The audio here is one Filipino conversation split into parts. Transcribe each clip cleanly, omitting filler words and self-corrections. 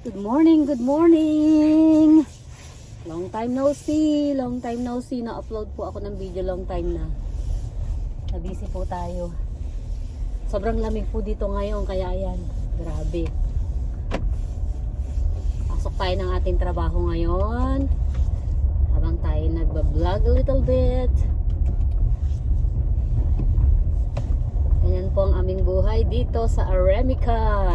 Good morning, good morning! Long time no see, long time no see. Na-upload po ako ng video, long time na. Na-busy po tayo. Sobrang lamig po dito ngayon, kaya ayan, grabe. Pasok tayo ng ating trabaho ngayon. Habang tayo nagbablog a little bit. Ganyan po ang aming buhay dito sa Aremica.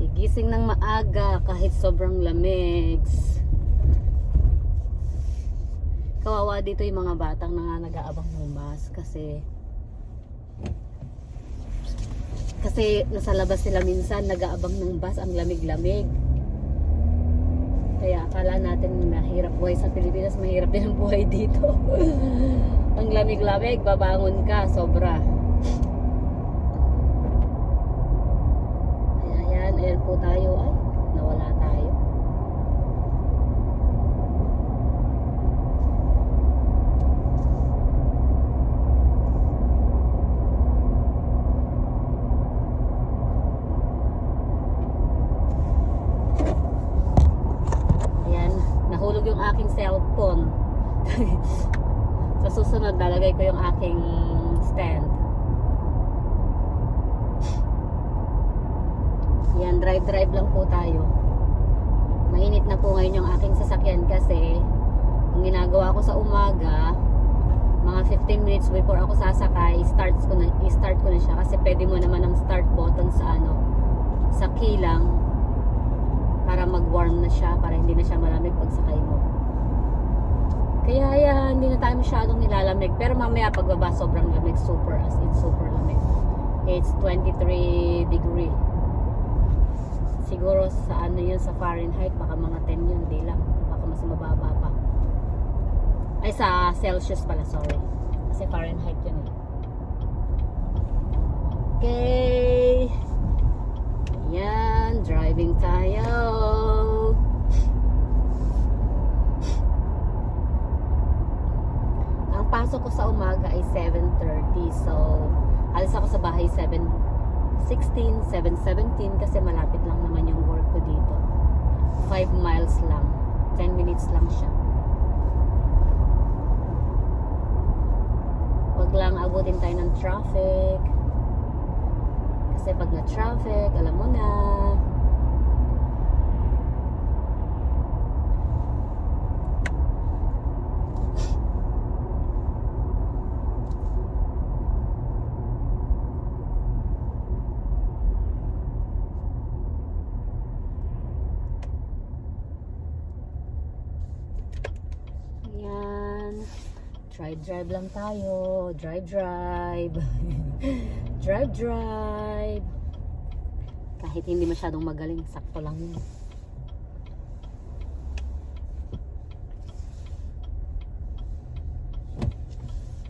Gigising ng maaga kahit sobrang lamig. Kawawa dito yung mga batang nag-aabang ng bus kasi nasa labas sila minsan nag-aabang ng bus, ang lamig-lamig. Kaya akala natin mahirap buhay sa Pilipinas, mahirap din ang buhay dito. Ang lamig-lamig, babangon ka sobra. Ayan po tayo. Ay, nawala tayo. Ayan, nahulog yung aking cellphone. Sa susunod, lalagay ko yung aking stand. Yan, drive lang po tayo. Mainit na po ngayon yung aking sasakyan kasi ang ginagawa ko sa umaga, mga 15 minutes before ako sasakay, i-start ko na siya kasi pwede mo naman ang start button sa kilang para mag-warm na siya, para hindi na siya malamig pag sakay mo. Kaya yan, hindi na tayo masyadong nilalamig, pero mamaya pagbaba sobrang lamig, super as in super lamig. It's 23 degree. Siguro sa ano yun, sa Fahrenheit, baka mga 10 yun, di lang. Baka mas mababa pa. Ay, sa Celsius pala, sorry. Kasi Fahrenheit yun eh. Okay. Ayan, driving tayo. Ang pasok ko sa umaga ay 7:30. So, alis ako sa bahay 7:16, 7:17 kasi malapit lang naman yung work ko dito. 5 miles lang. 10 minutes lang siya. Wag lang abutin tayo ng traffic. Kasi pag na-traffic, alam mo na. Drive lang tayo. Drive. Drive. Kahit hindi masyadong magaling, sakto lang yun.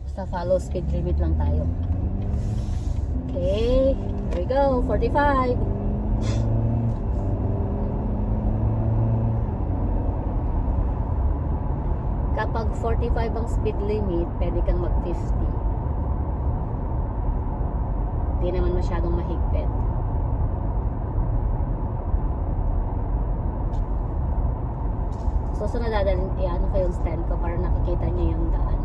Basta follow speed limit lang tayo. Okay, here we go. 45. Kapag 45 ang speed limit, pwede kang mag 50. Hindi naman masyadong mahigpit. Susunod dadalhin, i-ano ko yung stand ko para nakikita niyo yung daan.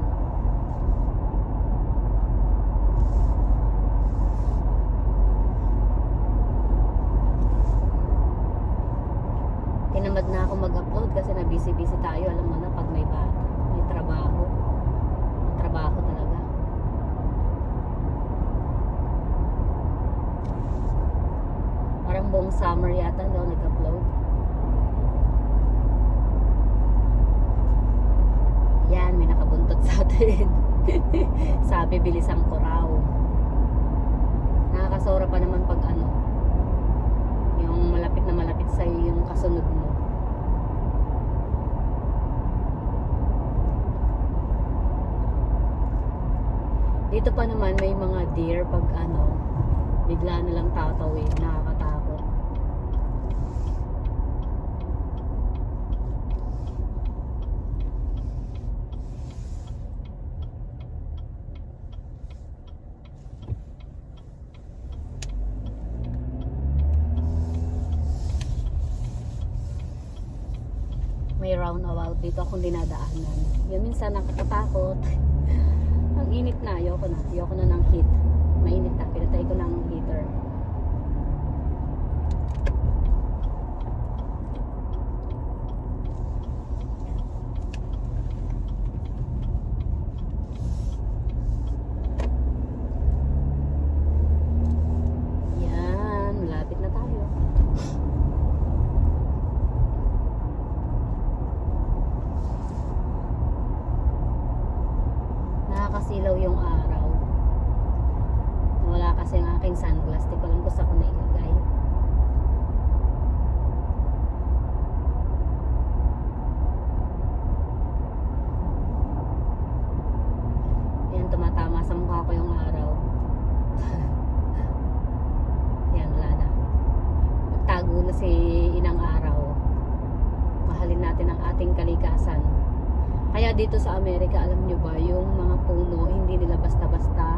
Tinamad na ako mag-upload kasi na busy tayo. Alam mo na pag may trabaho. Trabaho talaga. Parang buong summer yata daw nag-upload. Yan, may nakabuntot sa atin. Sabi, bilisan ko raw. Nakakasora pa naman pag ano, yung malapit na malapit sa yung kasunod mo. Dito pa naman may mga deer pag ano, bigla na lang tatawid, nakakatakot. may roundabout dito akong dinadaanan. Yung minsan nakakatakot. Ang init na, ayoko na ng heat. Mainit na, pinatay ko ng heater. Yan, malapit na tayo. Nakakasilaw yung araw. Wala kasi ang aking sunglass. Di ko alam kung saan ko nailagay. Yan, tumatama sa mukha ko yung araw. Yan, wala na. Nagtago na si inang araw. Mahalin natin ang ating kalikasan. Kaya dito sa Amerika, alam nyo ba, yung mga puno, hindi nila basta-basta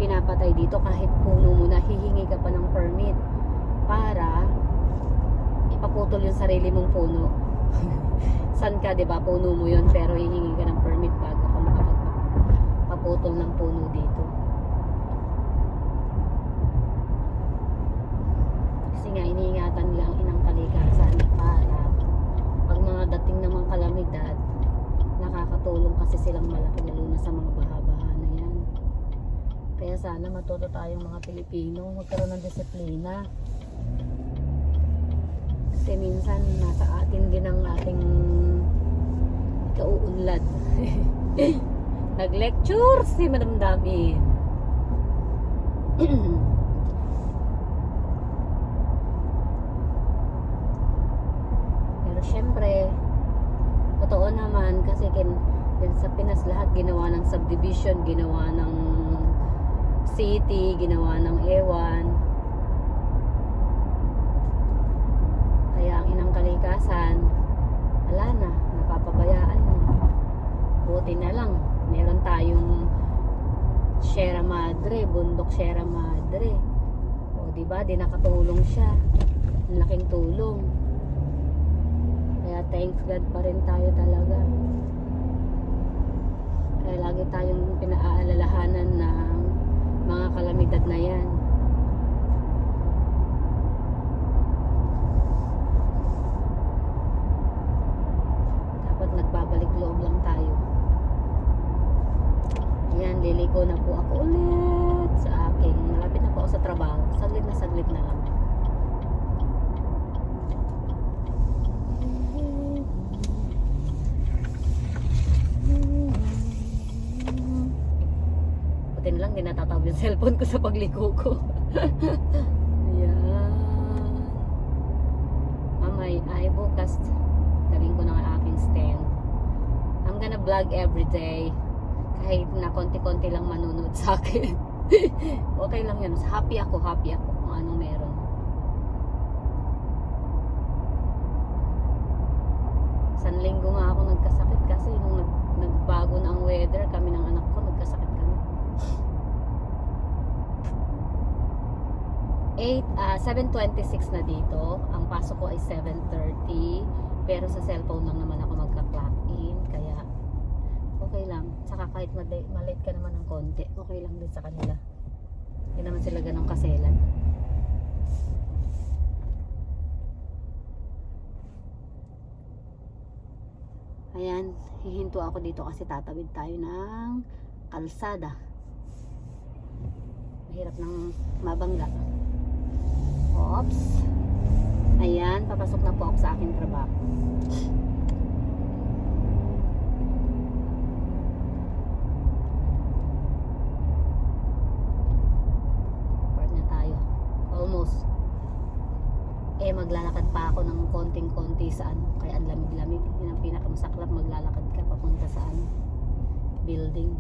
pinapatay dito. Kahit puno mo na, hihingi ka pa ng permit para ipaputol yung sarili mong puno. San ka, diba? Puno mo yun, pero hihingi ka ng permit bago ka makapagpaputol ng puno dito. Kasi nga, iniingatan nila ang inang kalikasan para pag mga dating ng mga kalamidad, nakakatulong kasi silang malaki lalo na sa mga baha-baha na yan. Kaya sana matuto tayong mga Pilipino magkaroon ng disiplina. Kasi minsan nasa atin din ang ating kauunlad. Nag-lecture si Madam Damin. Pero syempre, totoo naman kasi din sa Pinas lahat ginawa ng subdivision, ginawa ng city, ginawa ng ewan. Kaya ang inang kalikasan, wala na, napapabayaan na. Buti na lang, meron tayong Sierra Madre, bundok Sierra Madre. O diba, di nakatulong siya. Ang laking tulong. Kaya thank God pa rin tayo talaga. Kaya lagi tayong pinaalalahanan ng mga kalamidad na yan. Dapat nagbabalik loob lang tayo. Ayan, liliko na po ako ulit sa aking, malapit na po ako sa trabaho. Saglit na lang. Buti na lang, di natatawag yung cellphone ko sa pagliko ko. Ayan. Mamay, ay bukas, galing ko na ang aking stand. I'm gonna vlog everyday. Kahit na konti-konti lang manunod sa akin. Okay lang yan. Happy ako kung anong meron. Isang linggo nga ako nagkasakit kasi nung nagbago na ang weather, kami ng anak ko, nagkasakit kami. 7:26 na dito. Ang pasok ko ay 7:30. Pero sa cellphone lang naman ako magka-clock in. Kaya okay lang. Saka kahit malate ka naman ng konti, okay lang din sa kanila. Hindi naman sila ganong kaselan. Ayan, hihinto ako dito kasi tatawid tayo ng kalsada. Mahirap ng mabangga. Oops. Ayan, papasok na po ako sa aking trabaho. Part na tayo. Almost. Maglalakad pa ako ng konting-konti sa ano, kaya ang lamig-lamig. Yun ang pinakamasaklap, maglalakad ka papunta sa ano, building.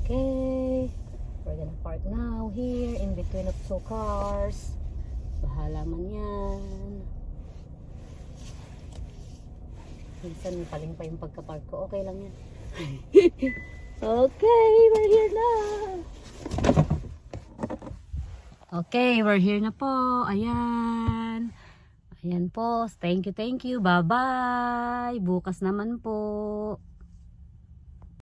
Okay, we're gonna park now here in between of two cars. Bahala man yan. Minsan paling pa yung pagka-park ko. Okay lang yan. Okay, we're here na. Okay, we're here na po. Ayan. Ayan po. Thank you, thank you. Bye-bye. Bukas naman po.